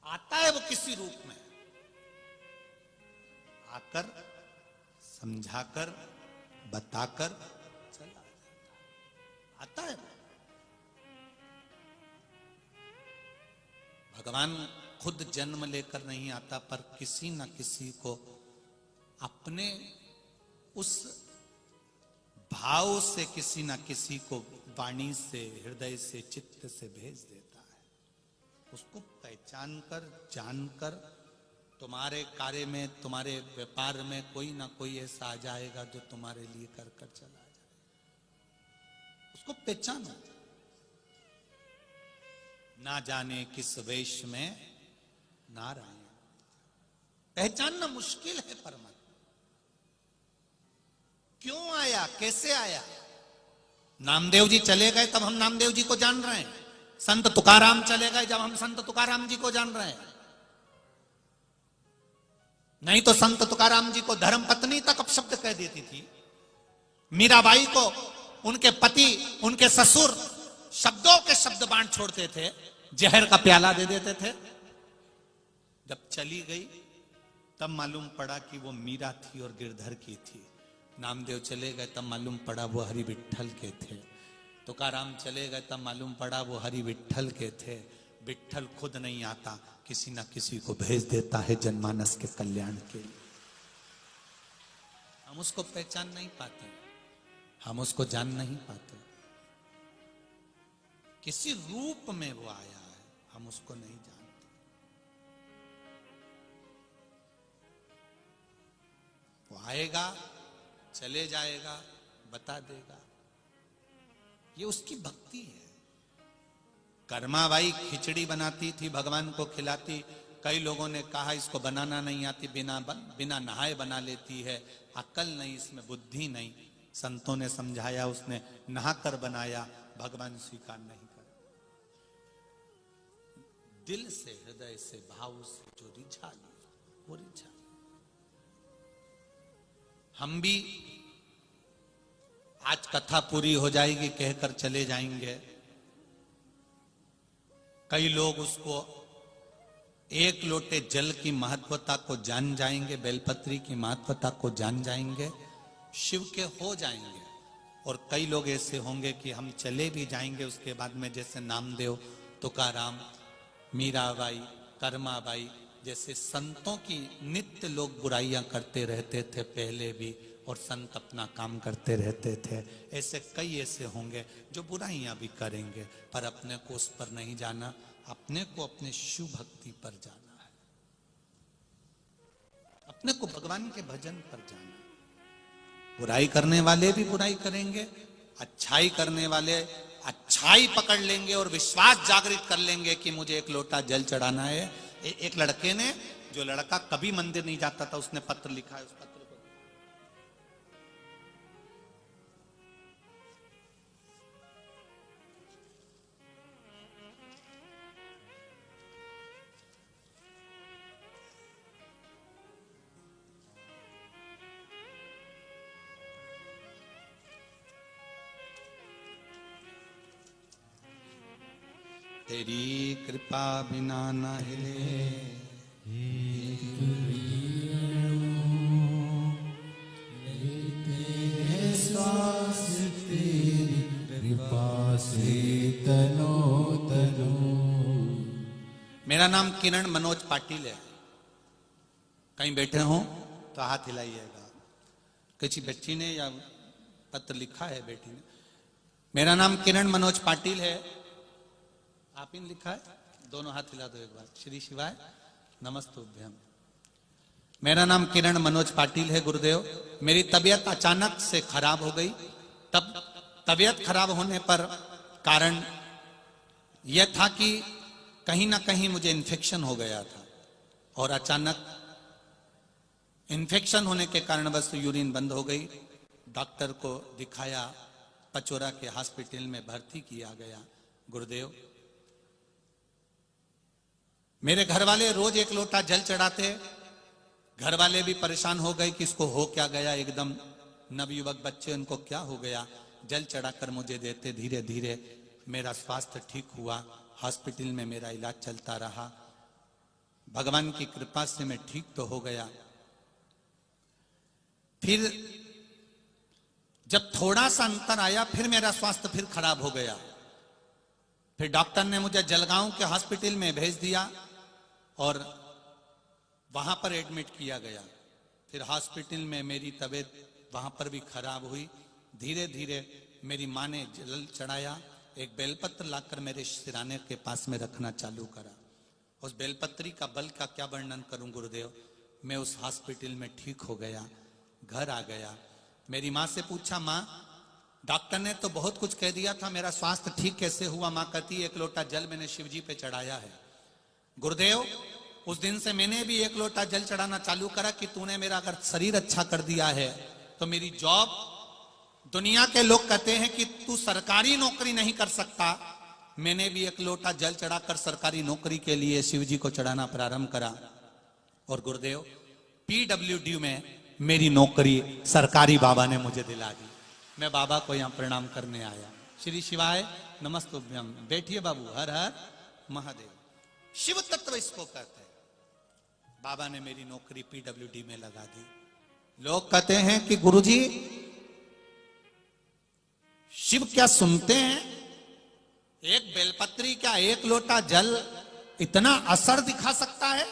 आता है वो किसी रूप में, आकर समझाकर बताकर चला जाता। आता है वो। भगवान खुद जन्म लेकर नहीं आता, पर किसी न किसी को अपने उस भाव से, किसी न किसी को वाणी से, हृदय से, चित्त से भेज देता है। उसको पहचान कर, जानकर तुम्हारे कार्य में, तुम्हारे व्यापार में कोई ना कोई ऐसा आ जाएगा जो तुम्हारे लिए कर कर चला जाए। उसको पहचानो। ना जाने किस वेश में नारायण, पहचानना मुश्किल है परमात्मा। क्यों आया, कैसे आया? नामदेव जी चले गए तब हम नामदेव जी को जान रहे हैं। संत तुकाराम चले गए जब हम संत तुकाराम जी को जान रहे हैं। नहीं तो संत तुकाराम जी को धर्म पत्नी तक अपशब्द कह देती थी। मीराबाई को उनके पति, उनके ससुर शब्दों के शब्द बांट छोड़ते थे, जहर का प्याला दे देते थे। जब चली गई तब मालूम पड़ा कि वो मीरा थी और गिरधर की थी। नामदेव चले गए तब मालूम पड़ा वो हरि विट्ठल के थे। तुकाराम चले गए तब मालूम पड़ा वो हरि विट्ठल के थे। विट्ठल खुद नहीं आता, किसी ना किसी को भेज देता है जनमानस के कल्याण के लिए। हम उसको पहचान नहीं पाते, हम उसको जान नहीं पाते। किसी रूप में वो आया है, हम उसको नहीं जानते। वो आएगा, चले जाएगा, बता देगा। ये उसकी भक्ति है। कर्माबाई खिचड़ी बनाती थी, भगवान को खिलाती। कई लोगों ने कहा इसको बनाना नहीं आती, बिना नहाए बना लेती है, अकल नहीं, इसमें बुद्धि नहीं। संतों ने समझाया, उसने नहाकर बनाया, भगवान स्वीकार नहीं कर। दिल से, हृदय से, भाव से जो रिझा लिया वो रिझा। हम भी आज कथा पूरी हो जाएगी कहकर चले जाएंगे। कई लोग उसको एक लोटे जल की महत्वता को जान जाएंगे, बेलपत्री की महत्वता को जान जाएंगे, शिव के हो जाएंगे। और कई लोग ऐसे होंगे कि हम चले भी जाएंगे उसके बाद में, जैसे नामदेव, तुकाराम, मीराबाई, कर्माबाई जैसे संतों की नित्य लोग बुराइयां करते रहते थे पहले भी, और संत अपना काम करते रहते थे। ऐसे कई ऐसे होंगे जो बुराइयां भी करेंगे, पर अपने को उस पर नहीं जाना, अपने को अपने शिव भक्ति पर जाना है। अपने को भगवान के भजन पर जाना। बुराई करने वाले भी बुराई करेंगे, अच्छाई करने वाले अच्छाई पकड़ लेंगे और विश्वास जागृत कर लेंगे कि मुझे एक लोटा जल चढ़ाना है। एक लड़के ने, जो लड़का कभी मंदिर नहीं जाता था, उसने पत्र लिखा है। उस पत्र को तेरी कृपा बिना न हिले, श्वास तेरी कृपा से तनो तनो। मेरा नाम किरण मनोज पाटिल है। कहीं बैठे हो तो हाथ हिलाइएगा। किसी बच्ची ने या पत्र लिखा है बेटी ने। मेरा नाम किरण मनोज पाटिल है। आप इन लिखा है, दोनों हाथ हिला दो एक बार। श्री शिवाय नमस्तुभ्यम। मेरा नाम किरण मनोज पाटिल है गुरुदेव। मेरी तबीयत अचानक से खराब हो गई। तब तबीयत खराब होने पर कारण यह था कि कहीं ना कहीं मुझे इन्फेक्शन हो गया था और अचानक इन्फेक्शन होने के कारण बस यूरिन बंद हो गई। डॉक्टर को दिखाया, पचोरा के हॉस्पिटल में भर्ती किया गया। गुरुदेव, मेरे घर वाले रोज एक लोटा जल चढ़ाते। घर वाले भी परेशान हो गए कि इसको हो क्या गया, एकदम नवयुवक बच्चे, उनको क्या हो गया। जल चढ़ाकर मुझे देते। धीरे धीरे मेरा स्वास्थ्य ठीक हुआ। हॉस्पिटल में मेरा इलाज चलता रहा। भगवान की कृपा से मैं ठीक तो हो गया। फिर जब थोड़ा सा अंतर आया, फिर मेरा स्वास्थ्य फिर खराब हो गया। फिर डॉक्टर ने मुझे जलगांव के हॉस्पिटल में भेज दिया और वहां पर एडमिट किया गया। फिर हॉस्पिटल में मेरी तबीयत वहां पर भी खराब हुई। धीरे धीरे मेरी माँ ने जल चढ़ाया। एक बेलपत्र लाकर मेरे सिराने के पास में रखना चालू करा। उस बेलपत्री का बल का क्या वर्णन करूं गुरुदेव। मैं उस हॉस्पिटल में ठीक हो गया, घर आ गया। मेरी माँ से पूछा, माँ डॉक्टर ने तो बहुत कुछ कह दिया था, मेरा स्वास्थ्य ठीक कैसे हुआ। माँ कहती, एक लोटा जल मैंने शिव जी पे चढ़ाया है। गुरुदेव, उस दिन से मैंने भी एक लोटा जल चढ़ाना चालू करा कि तूने मेरा अगर शरीर अच्छा कर दिया है तो मेरी जॉब, दुनिया के लोग कहते हैं कि तू सरकारी नौकरी नहीं कर सकता। मैंने भी एक लोटा जल चढ़ाकर सरकारी नौकरी के लिए शिव जी को चढ़ाना प्रारंभ करा। और गुरुदेव, पीडब्ल्यूडी में मेरी नौकरी सरकारी बाबा ने मुझे दिला दी। मैं बाबा को यहां प्रणाम करने आया। श्री शिवाय नमस्तुभ्यम। बैठिए बाबू। हर हर महादेव। शिव तत्व इसको कहते हैं। बाबा ने मेरी नौकरी पीडब्ल्यूडी में लगा दी। लोग कहते हैं कि गुरुजी, शिव क्या सुनते हैं? एक बेलपत्री क्या एक लोटा जल इतना असर दिखा सकता है?